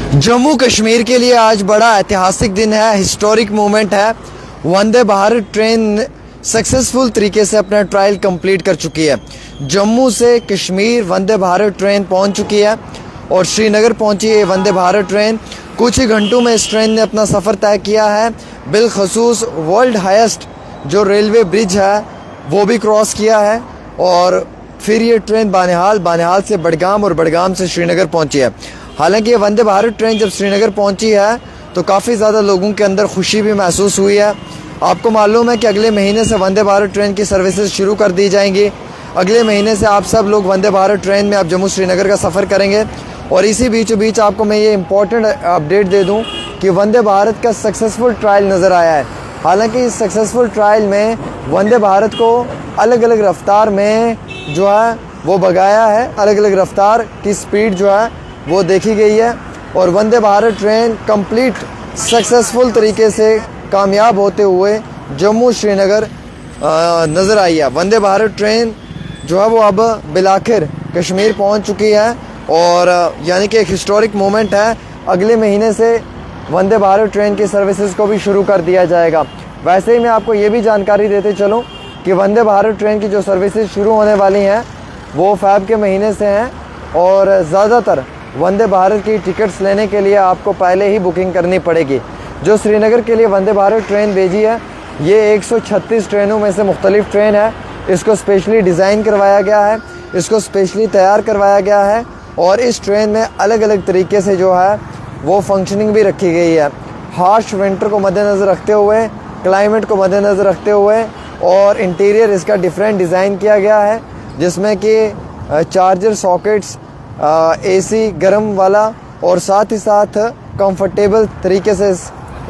जम्मू कश्मीर के लिए आज बड़ा ऐतिहासिक दिन है, हिस्टोरिक मोमेंट है। वंदे भारत ट्रेन सक्सेसफुल तरीके से अपना ट्रायल कंप्लीट कर चुकी है। जम्मू से कश्मीर वंदे भारत ट्रेन पहुंच चुकी है और श्रीनगर पहुंची है वंदे भारत ट्रेन। कुछ ही घंटों में इस ट्रेन ने अपना सफ़र तय किया है। बिलखसूस वर्ल्ड हाईएस्ट जो रेलवे ब्रिज है वो भी क्रॉस किया है और फिर ये ट्रेन बानिहाल से बडगाम और बडगाम से श्रीनगर पहुंची है। हालांकि ये वंदे भारत ट्रेन जब श्रीनगर पहुंची है तो काफ़ी ज़्यादा लोगों के अंदर खुशी भी महसूस हुई है। आपको मालूम है कि अगले महीने से वंदे भारत ट्रेन की सर्विसेज शुरू कर दी जाएंगी। अगले महीने से आप सब लोग वंदे भारत ट्रेन में आप जम्मू श्रीनगर का सफ़र करेंगे। और इसी बीचों बीच आपको मैं ये इम्पोर्टेंट अपडेट दे दूँ कि वंदे भारत का सक्सेसफुल ट्रायल नज़र आया है। हालांकि इस सक्सेसफुल ट्रायल में वंदे भारत को अलग अलग रफ्तार में जो है वो भगाया है, अलग अलग रफ्तार की स्पीड जो है वो देखी गई है और Vande Bharat train complete successful तरीके से कामयाब होते हुए जम्मू श्रीनगर नज़र आई है। वंदे भारत ट्रेन जो है वो अब बिलाखिर कश्मीर पहुंच चुकी है और यानी कि एक हिस्टोरिक मोमेंट है। अगले महीने से वंदे भारत ट्रेन की सर्विसेज को भी शुरू कर दिया जाएगा। वैसे ही मैं आपको ये भी जानकारी देते चलूँ कि वंदे भारत ट्रेन की जो सर्विसेज शुरू होने वाली हैं वो फ़ैब के महीने से हैं और ज़्यादातर वंदे भारत की टिकट्स लेने के लिए आपको पहले ही बुकिंग करनी पड़ेगी। जो श्रीनगर के लिए वंदे भारत ट्रेन भेजी है ये 136 ट्रेनों में से मुख्तलिफ ट्रेन है। इसको स्पेशली डिज़ाइन करवाया गया है, इसको स्पेशली तैयार करवाया गया है और इस ट्रेन में अलग अलग तरीके से जो है वो फंक्शनिंग भी रखी गई है। हार्श विंटर को मद्देनज़र रखते हुए, क्लाइमेट को मद्देनज़र रखते हुए और इंटीरियर इसका डिफरेंट डिज़ाइन किया गया है जिसमें कि चार्जर सॉकेट्स, एसी गर्म वाला और साथ ही साथ कंफर्टेबल तरीके से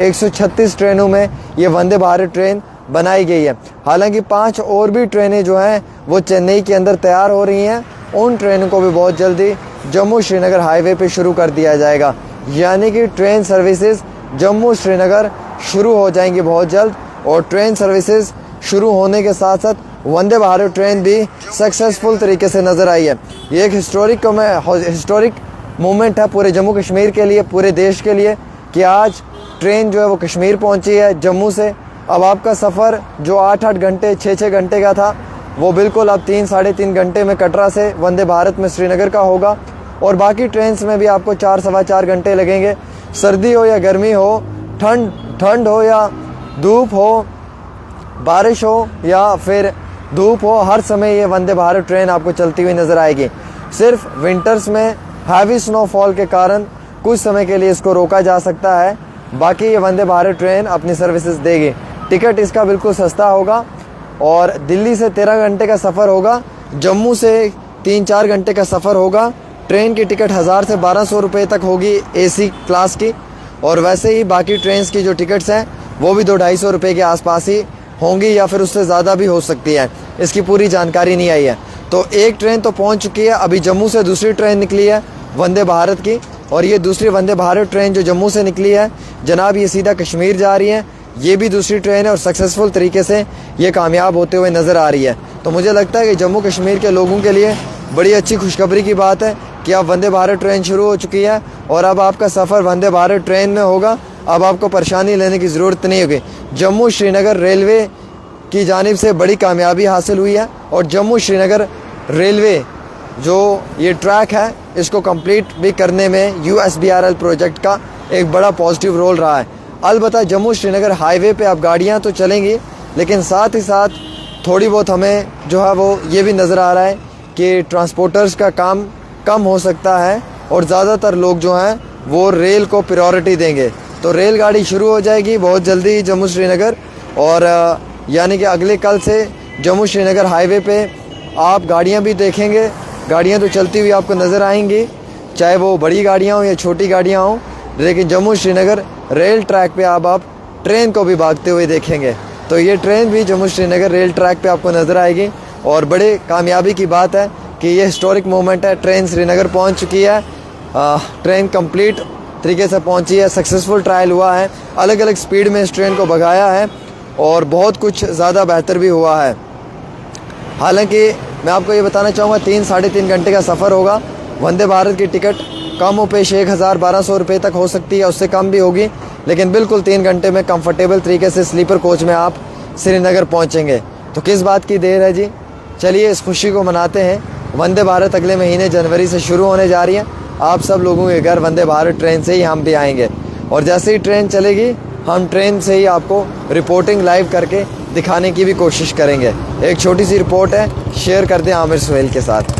136 ट्रेनों में ये वंदे भारत ट्रेन बनाई गई है। हालांकि 5 और भी ट्रेनें जो हैं वो चेन्नई के अंदर तैयार हो रही हैं। उन ट्रेनों को भी बहुत जल्दी जम्मू श्रीनगर हाईवे पे शुरू कर दिया जाएगा। यानी कि ट्रेन सर्विसेज जम्मू श्रीनगर शुरू हो जाएंगी बहुत जल्द और ट्रेन सर्विसेज शुरू होने के साथ साथ वंदे भारत ट्रेन भी सक्सेसफुल तरीके से नज़र आई है। ये एक हिस्टोरिक मोमेंट है पूरे जम्मू कश्मीर के लिए, पूरे देश के लिए कि आज ट्रेन जो है वो कश्मीर पहुंची है जम्मू से। अब आपका सफ़र जो 8-8 घंटे 6-6 घंटे का था वो बिल्कुल अब 3-3.5 घंटे में कटरा से वंदे भारत में श्रीनगर का होगा और बाकी ट्रेन्स में भी आपको 4-4.25 घंटे लगेंगे। सर्दी हो या गर्मी हो, ठंड हो या धूप हो, बारिश हो या फिर धूप हो, हर समय ये वंदे भारत ट्रेन आपको चलती हुई नज़र आएगी। सिर्फ विंटर्स में हैवी स्नोफॉल के कारण कुछ समय के लिए इसको रोका जा सकता है, बाकी ये वंदे भारत ट्रेन अपनी सर्विसेज देगी। टिकट इसका बिल्कुल सस्ता होगा और दिल्ली से 13 घंटे का सफ़र होगा, जम्मू से 3-4 घंटे का सफ़र होगा। ट्रेन की टिकट 1000 से 1200 रुपये तक होगी एसी क्लास की और वैसे ही बाकी ट्रेन्स की जो टिकट्स हैं वो भी 200-250 रुपये के आसपास ही होंगी या फिर उससे ज़्यादा भी हो सकती है। इसकी पूरी जानकारी नहीं आई है। तो एक ट्रेन तो पहुंच चुकी है, अभी जम्मू से दूसरी ट्रेन निकली है वंदे भारत की और ये दूसरी वंदे भारत ट्रेन जो जम्मू से निकली है जनाब ये सीधा कश्मीर जा रही है। ये भी दूसरी ट्रेन है और सक्सेसफुल तरीके से ये कामयाब होते हुए नज़र आ रही है। तो मुझे लगता है कि जम्मू कश्मीर के लोगों के लिए बड़ी अच्छी खुशखबरी की बात है कि अब वंदे भारत ट्रेन शुरू हो चुकी है और अब आपका सफ़र वंदे भारत ट्रेन में होगा। अब आपको परेशानी लेने की ज़रूरत नहीं होगी। जम्मू श्रीनगर रेलवे की जानिब से बड़ी कामयाबी हासिल हुई है और जम्मू श्रीनगर रेलवे जो ये ट्रैक है इसको कंप्लीट भी करने में USBRL प्रोजेक्ट का एक बड़ा पॉजिटिव रोल रहा है। अलबत्ता जम्मू श्रीनगर हाईवे पे अब गाड़ियाँ तो चलेंगी लेकिन साथ ही साथ थोड़ी बहुत हमें जो है वो ये भी नज़र आ रहा है कि ट्रांसपोर्टर्स का काम कम हो सकता है और ज़्यादातर लोग जो हैं वो रेल को प्रायोरिटी देंगे। तो रेलगाड़ी शुरू हो जाएगी बहुत जल्दी जम्मू श्रीनगर और यानी कि अगले कल से जम्मू श्रीनगर हाईवे पे आप गाड़ियाँ भी देखेंगे। गाड़ियाँ तो चलती हुई आपको नज़र आएंगी, चाहे वो बड़ी गाड़ियाँ हों या छोटी गाड़ियाँ हों, लेकिन जम्मू श्रीनगर रेल ट्रैक पे अब आप ट्रेन को भी भागते हुए देखेंगे। तो ये ट्रेन भी जम्मू श्रीनगर रेल ट्रैक पे आपको नज़र आएगी और बड़े कामयाबी की बात है कि ये हिस्टोरिक मोमेंट है। ट्रेन श्रीनगर पहुँच चुकी है, ट्रेन कंप्लीट तरीके से पहुँची है, सक्सेसफुल ट्रायल हुआ है, अलग अलग स्पीड में इस ट्रेन को भगाया है और बहुत कुछ ज़्यादा बेहतर भी हुआ है। हालांकि मैं आपको ये बताना चाहूँगा 3-3.5 घंटे का सफ़र होगा। वंदे भारत की टिकट कम पेश 1000-1200 रुपये तक हो सकती है, उससे कम भी होगी, लेकिन बिल्कुल 3 घंटे में कंफर्टेबल तरीके से स्लीपर कोच में आप श्रीनगर पहुंचेंगे। तो किस बात की देर है जी, चलिए इस खुशी को मनाते हैं। वंदे भारत अगले महीने जनवरी से शुरू होने जा रही है। आप सब लोगों के घर वंदे भारत ट्रेन से ही हम भी आएंगे, और जैसे ही ट्रेन चलेगी हम ट्रेन से ही आपको रिपोर्टिंग लाइव करके दिखाने की भी कोशिश करेंगे। एक छोटी सी रिपोर्ट है, शेयर कर दें आमिर सुहेल के साथ।